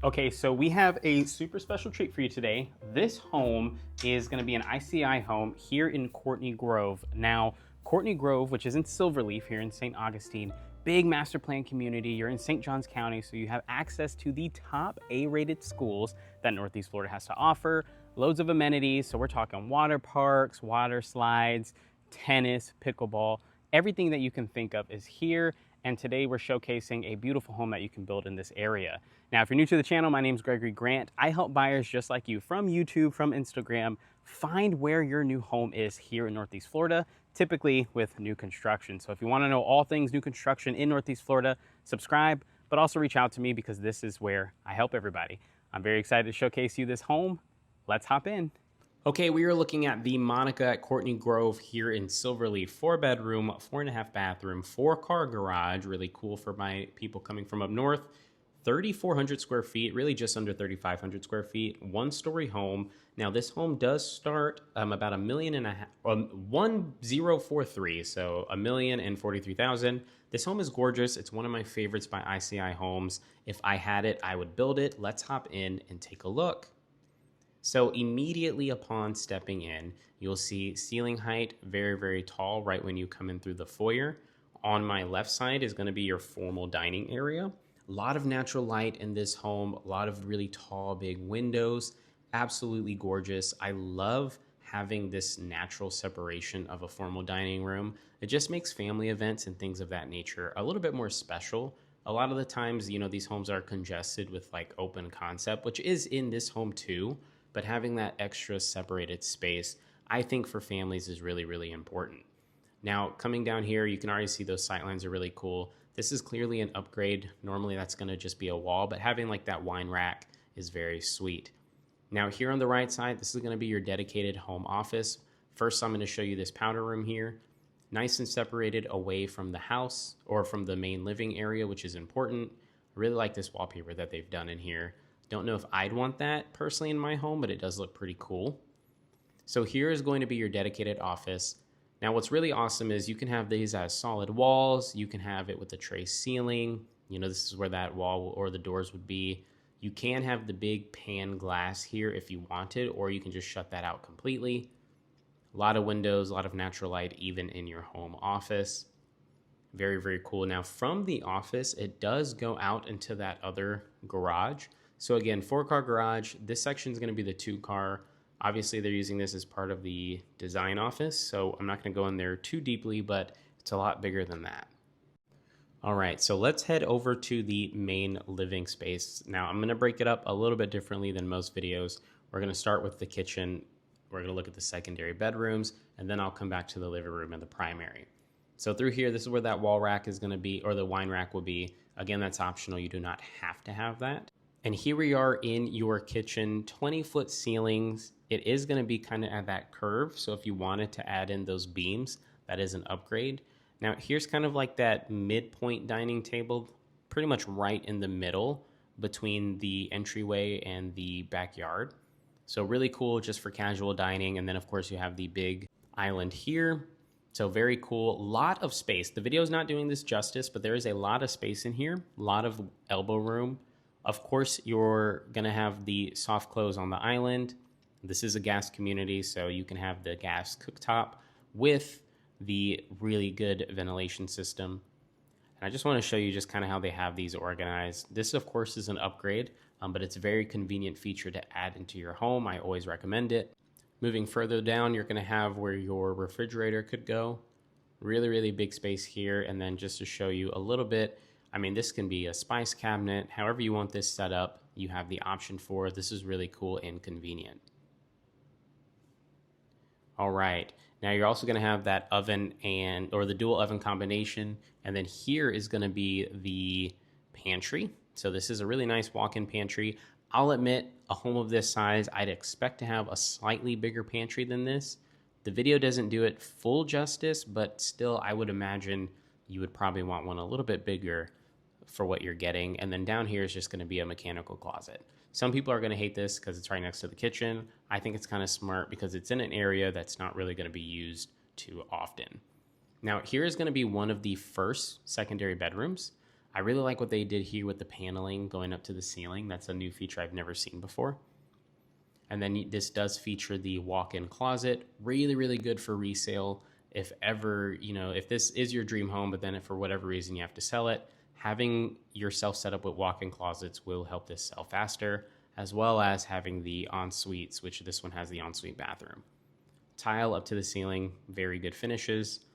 Okay, so we have a super special treat for you today. This home is going to be an ICI home here in Courtney Grove. Now, Courtney Grove, which is in Silverleaf here in St. Augustine, big master plan community. You're in St. Johns County, so you have access to the top A-rated schools that Northeast Florida has to offer. Loads of amenities, so we're talking water parks, water slides, tennis, pickleball, everything that you can think of is here. And today we're showcasing a beautiful home that you can build in this area. Now, if you're new to the channel, my name is Gregory Grant. I help buyers just like you from YouTube, from Instagram, find where your new home is here in Northeast Florida, typically with new construction. So if you want to know all things new construction in Northeast Florida, subscribe, but also reach out to me because this is where I help everybody. I'm very excited to showcase you this home. Let's hop in. Okay, we are looking at the Monica at Courtney Grove here in Silverleaf. 4-bedroom, 4.5 bathroom, 4-car garage. Really cool for my people coming from up north. 3,400 square feet, really just under 3,500 square feet. 1-story home. Now this home does start about $1.5 million, 1043, so $1,043,000. This home is gorgeous. It's one of my favorites by ICI Homes. If I had it, I would build it. Let's hop in and take a look. So immediately upon stepping in, you'll see ceiling height, very, very tall right when you come in through the foyer. On my left side is going to be your formal dining area. A lot of natural light in this home, a lot of really tall, big windows, absolutely gorgeous. I love having this natural separation of a formal dining room. It just makes family events and things of that nature a little bit more special. A lot of the times, you know, these homes are congested with like open concept, which is in this home too. But having that extra separated space, I think for families is really, really important. Now, coming down here, you can already see those sightlines are really cool. This is clearly an upgrade. Normally that's gonna just be a wall, but having like that wine rack is very sweet. Now here on the right side, this is gonna be your dedicated home office. First, I'm gonna show you this powder room here. Nice and separated away from the house or from the main living area, which is important. I really like this wallpaper that they've done in here. Don't know if I'd want that personally in my home, but it does look pretty cool. So here is going to be your dedicated office. Now what's really awesome is you can have these as solid walls. You can have it with a tray ceiling. You know, this is where that wall or the doors would be. You can have the big pan glass here if you wanted, or you can just shut that out completely. A lot of windows, a lot of natural light, even in your home office. Very, very cool. Now from the office, it does go out into that other garage. So again, 4-car garage. This section is going to be the 2-car. Obviously, they're using this as part of the design office, so I'm not going to go in there too deeply, but it's a lot bigger than that. All right, so let's head over to the main living space. Now, I'm going to break it up a little bit differently than most videos. We're going to start with the kitchen. We're going to look at the secondary bedrooms, and then I'll come back to the living room and the primary. So through here, this is where that wall rack is going to be, or the wine rack will be. Again, that's optional. You do not have to have that. And here we are in your kitchen, 20-foot ceilings. It is going to be kind of at that curve. So if you wanted to add in those beams, that is an upgrade. Now here's kind of like that midpoint dining table, pretty much right in the middle between the entryway and the backyard. So really cool just for casual dining. And then of course you have the big island here. So very cool, lot of space. The video is not doing this justice, but there is a lot of space in here, a lot of elbow room. Of course, you're gonna have the soft close on the island. This is a gas community, so you can have the gas cooktop with the really good ventilation system. And I just wanna show you just kind of how they have these organized. This, of course, is an upgrade, but it's a very convenient feature to add into your home. I always recommend it. Moving further down, you're gonna have where your refrigerator could go. Really, really big space here. And then just to show you a little bit, I mean, this can be a spice cabinet. However you want this set up, you have the option for. This is really cool and convenient. All right, now you're also gonna have that oven or the dual oven combination. And then here is gonna be the pantry. So this is a really nice walk-in pantry. I'll admit, a home of this size, I'd expect to have a slightly bigger pantry than this. The video doesn't do it full justice, but still I would imagine you would probably want one a little bit bigger for what you're getting. And then down here is just gonna be a mechanical closet. Some people are gonna hate this because it's right next to the kitchen. I think it's kind of smart because it's in an area that's not really gonna be used too often. Now here is gonna be one of the first secondary bedrooms. I really like what they did here with the paneling going up to the ceiling. That's a new feature I've never seen before. And then this does feature the walk-in closet. Really, really good for resale. If ever, if this is your dream home, but then if for whatever reason you have to sell it, having yourself set up with walk-in closets will help this sell faster, as well as having the en-suites, which this one has the ensuite bathroom. Tile up to the ceiling, very good finishes.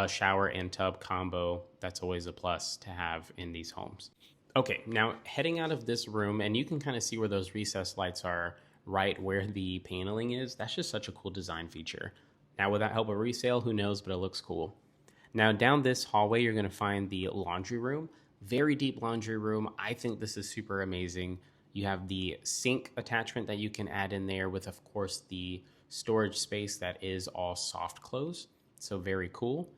Shower and tub combo, that's always a plus to have in these homes. Okay, now heading out of this room, and you can kind of see where those recessed lights are right where the paneling is. That's just such a cool design feature. Now, will that help a resale? Who knows, but it looks cool. Now, down this hallway, you're going to find the laundry room. Very deep laundry room. I think this is super amazing. You have the sink attachment that you can add in there with, of course, the storage space that is all soft close. So very cool.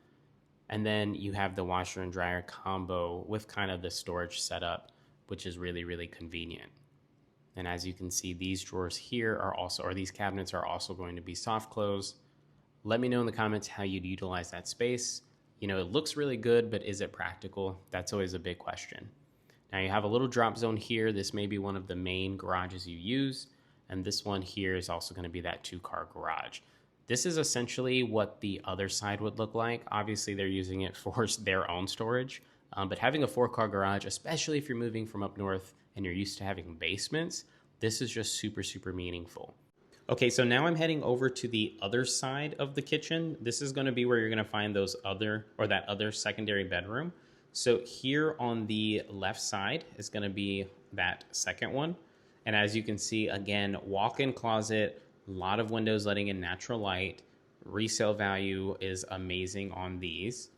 And then you have the washer and dryer combo with kind of the storage setup, which is really, really convenient. And as you can see, these drawers here are also, or these cabinets are also going to be soft close. Let me know in the comments how you'd utilize that space. It looks really good, but is it practical? That's always a big question. Now you have a little drop zone here. This may be one of the main garages you use. And this one here is also going to be that 2-car garage. This is essentially what the other side would look like. Obviously, they're using it for their own storage. But having a 4-car garage, especially if you're moving from up north and you're used to having basements, this is just super, super meaningful. Okay, so now I'm heading over to the other side of the kitchen. This is going to be where you're going to find that other secondary bedroom. So here on the left side is going to be that second one. And as you can see, again, walk-in closet, a lot of windows letting in natural light. Resale value is amazing on these.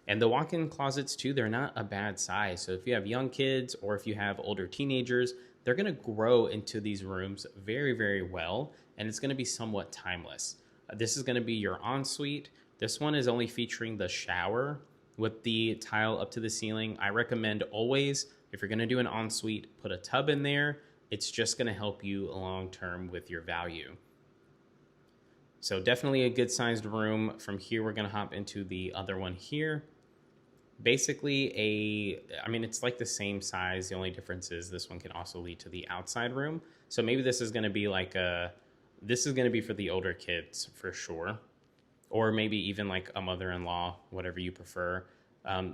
And the walk-in closets too, they're not a bad size. So if you have young kids or if you have older teenagers, they're going to grow into these rooms very, very well. And it's going to be somewhat timeless. This is going to be your ensuite. This one is only featuring the shower with the tile up to the ceiling. I recommend always, if you're going to do an ensuite, put a tub in there. It's just going to help you long-term with your value. So definitely a good sized room. From here, we're going to hop into the other one here. Basically it's like the same size. The only difference is this one can also lead to the outside room. So maybe this is going to be this is going to be for the older kids for sure. Or maybe even like a mother-in-law, whatever you prefer.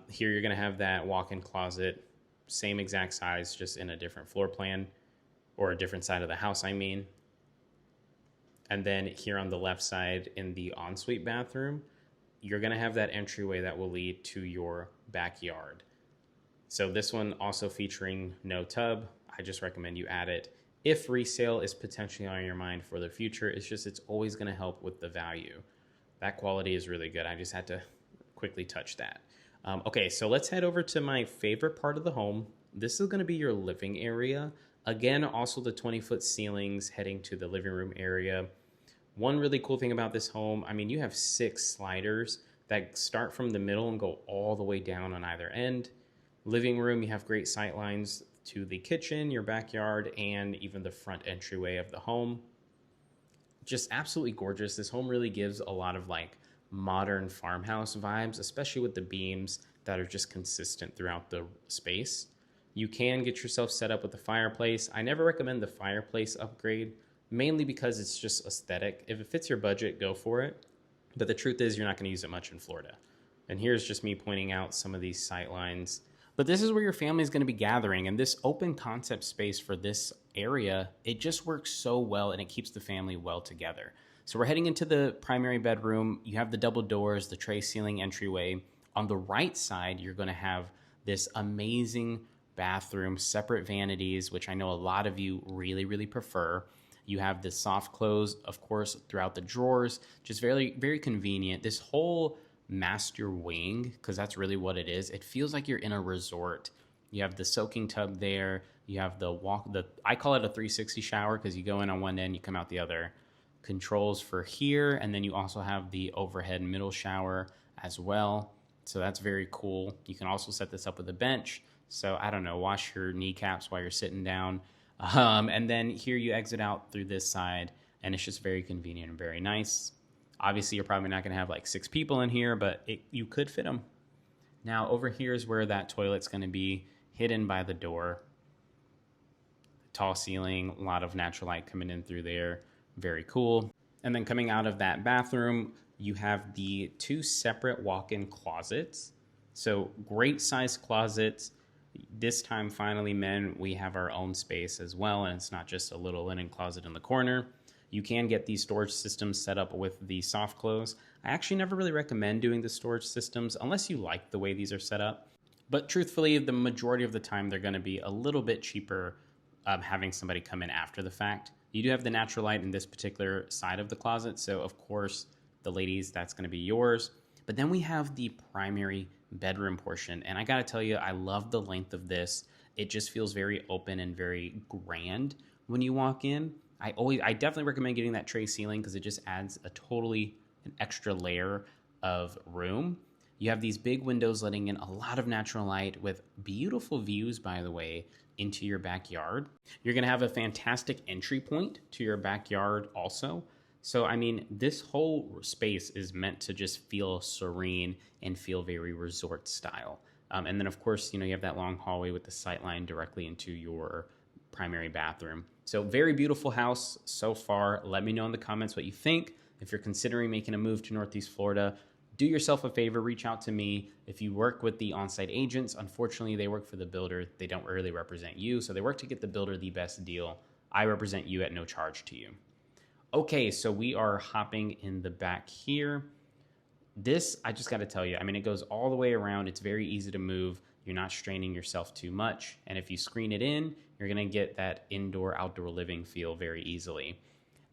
Here you're going to have that walk-in closet, same exact size, just in a different floor plan or a different side of the house, I mean. And then here on the left side in the ensuite bathroom, you're going to have that entryway that will lead to your backyard. So this one also featuring no tub. I just recommend you add it. If resale is potentially on your mind for the future, it's always going to help with the value. That quality is really good. I just had to quickly touch that. Okay, so let's head over to my favorite part of the home. This is going to be your living area. Again, also the 20-foot ceilings heading to the living room area. One really cool thing about this home, you have 6 sliders that start from the middle and go all the way down on either end. Living room, you have great sight lines to the kitchen, your backyard, and even the front entryway of the home. Just absolutely gorgeous. This home really gives a lot of modern farmhouse vibes, especially with the beams that are just consistent throughout the space. You can get yourself set up with a fireplace. I never recommend the fireplace upgrade, mainly because it's just aesthetic. If it fits your budget, go for it. But the truth is, you're not going to use it much in Florida. And here's just me pointing out some of these sight lines. But this is where your family is going to be gathering. And this open concept space for this area, it just works so well and it keeps the family well together. So we're heading into the primary bedroom. You have the double doors, the tray ceiling entryway. On the right side, you're going to have this amazing bathroom, separate vanities, which I know a lot of you really, really prefer. You have the soft close, of course, throughout the drawers. Just very, very convenient. This whole master wing, because that's really what it is. It feels like you're in a resort. You have the soaking tub there. You have I call it a 360 shower because you go in on one end, you come out the other. Controls for here, and then you also have the overhead middle shower as well. So that's very cool. You can also set this up with a bench. So I don't know, wash your kneecaps while you're sitting down. And then here you exit out through this side, and it's just very convenient and very nice. Obviously, you're probably not going to have 6 people in here, but you could fit them. Now over here is where that toilet's going to be, hidden by the door. Tall ceiling, a lot of natural light coming in through there. Very cool. And then coming out of that bathroom, you have the 2 separate walk-in closets. So great size closets. This time, finally, men, we have our own space as well, and it's not just a little linen closet in the corner. You can get these storage systems set up with the soft close. I actually never really recommend doing the storage systems unless you like the way these are set up. But truthfully, the majority of the time, they're going to be a little bit cheaper having somebody come in after the fact. You do have the natural light in this particular side of the closet, so of course, the ladies, that's going to be yours. But then we have the primary bedroom portion, and I gotta tell you, I love the length of this. It just feels very open and very grand when you walk in. I definitely recommend getting that tray ceiling because it just adds an extra layer of room. You have these big windows letting in a lot of natural light with beautiful views, by the way, into your backyard. You're gonna have a fantastic entry point to your backyard also. So, I mean, this whole space is meant to just feel serene and feel very resort style. And then, of course, you have that long hallway with the sight line directly into your primary bathroom. So very beautiful house so far. Let me know in the comments what you think. If you're considering making a move to Northeast Florida, do yourself a favor, reach out to me. If you work with the on-site agents, unfortunately, they work for the builder. They don't really represent you, so they work to get the builder the best deal. I represent you at no charge to you. Okay, so we are hopping in the back here. This, I just got to tell you, I mean, it goes all the way around. It's very easy to move. You're not straining yourself too much. And if you screen it in, you're going to get that indoor-outdoor living feel very easily.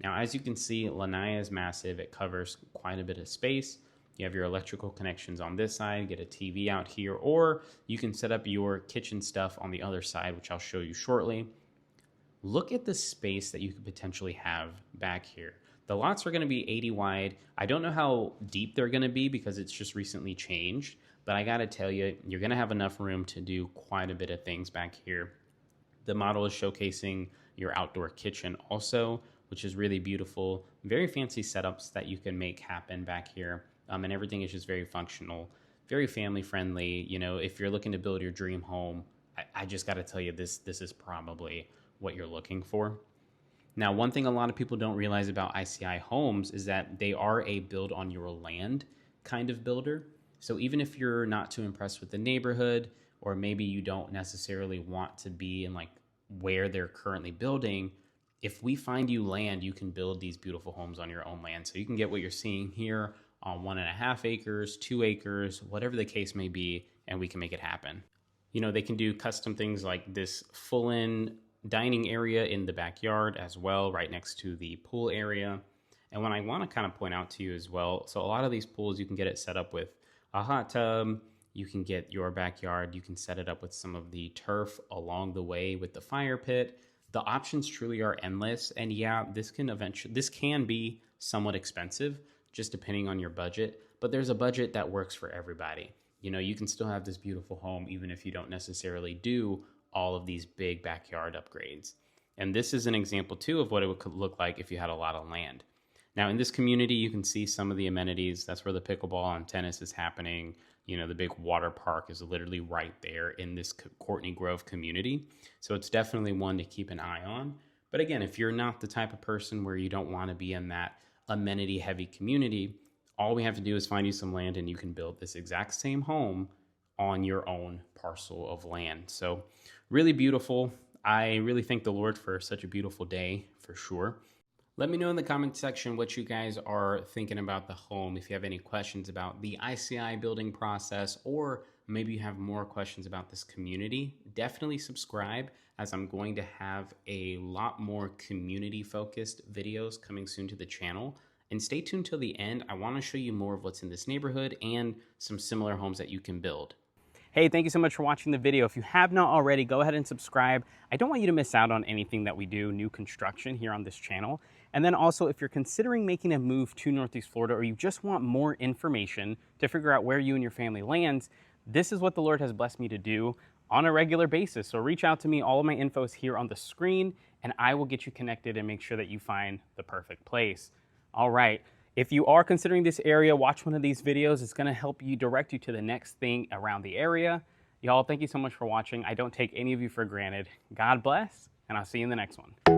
Now, as you can see, Lanai is massive. It covers quite a bit of space. You have your electrical connections on this side, get a TV out here, or you can set up your kitchen stuff on the other side, which I'll show you shortly. Look at the space that you could potentially have back here. The lots are going to be 80 wide. I don't know how deep they're going to be because it's just recently changed, but I got to tell you, you're going to have enough room to do quite a bit of things back here. The model is showcasing your outdoor kitchen also, which is really beautiful. Very fancy setups that you can make happen back here. And everything is just very functional, very family friendly. You know, if you're looking to build your dream home, I just got to tell you, this is probably what you're looking for. Now, one thing a lot of people don't realize about ICI Homes is that they are a build on your land kind of builder. So even if you're not too impressed with the neighborhood, or maybe you don't necessarily want to be in like where they're currently building, if we find you land, you can build these beautiful homes on your own land. So you can get what you're seeing here on 1.5 acres, 2 acres, whatever the case may be, and we can make it happen. You know, they can do custom things like this full-in dining area in the backyard as well, right next to the pool area. And what I want to kind of point out to you as well, so a lot of these pools, you can get it set up with a hot tub, you can get your backyard, you can set it up with some of the turf along the way with the fire pit. The options truly are endless. And yeah, this can be somewhat expensive, just depending on your budget, but there's a budget that works for everybody. You know, you can still have this beautiful home even if you don't necessarily do all of these big backyard upgrades. And this is an example too of what it could look like if you had a lot of land. Now in this community, you can see some of the amenities. That's where the pickleball and tennis is happening. You know, the big water park is literally right there in this Courtney Grove community. So it's definitely one to keep an eye on. But again, if you're not the type of person where you don't want to be in that amenity heavy community, all we have to do is find you some land and you can build this exact same home on your own parcel of land. So really beautiful. I really thank the Lord for such a beautiful day for sure. Let me know in the comment section what you guys are thinking about the home. If you have any questions about the ICI building process, or maybe you have more questions about this community, definitely subscribe, as I'm going to have a lot more community focused videos coming soon to the channel. And stay tuned till the end. I want to show you more of what's in this neighborhood and some similar homes that you can build. Hey, thank you so much for watching the video. If you have not already, go ahead and subscribe. I don't want you to miss out on anything that we do, new construction here on this channel. And then also, if you're considering making a move to Northeast Florida, or you just want more information to figure out where you and your family lands, this is what the Lord has blessed me to do on a regular basis. So reach out to me. All of my info is here on the screen, and I will get you connected and make sure that you find the perfect place. All right. If you are considering this area, watch one of these videos. It's going to help you direct you to the next thing around the area. Y'all, thank you so much for watching. I don't take any of you for granted. God bless, and I'll see you in the next one.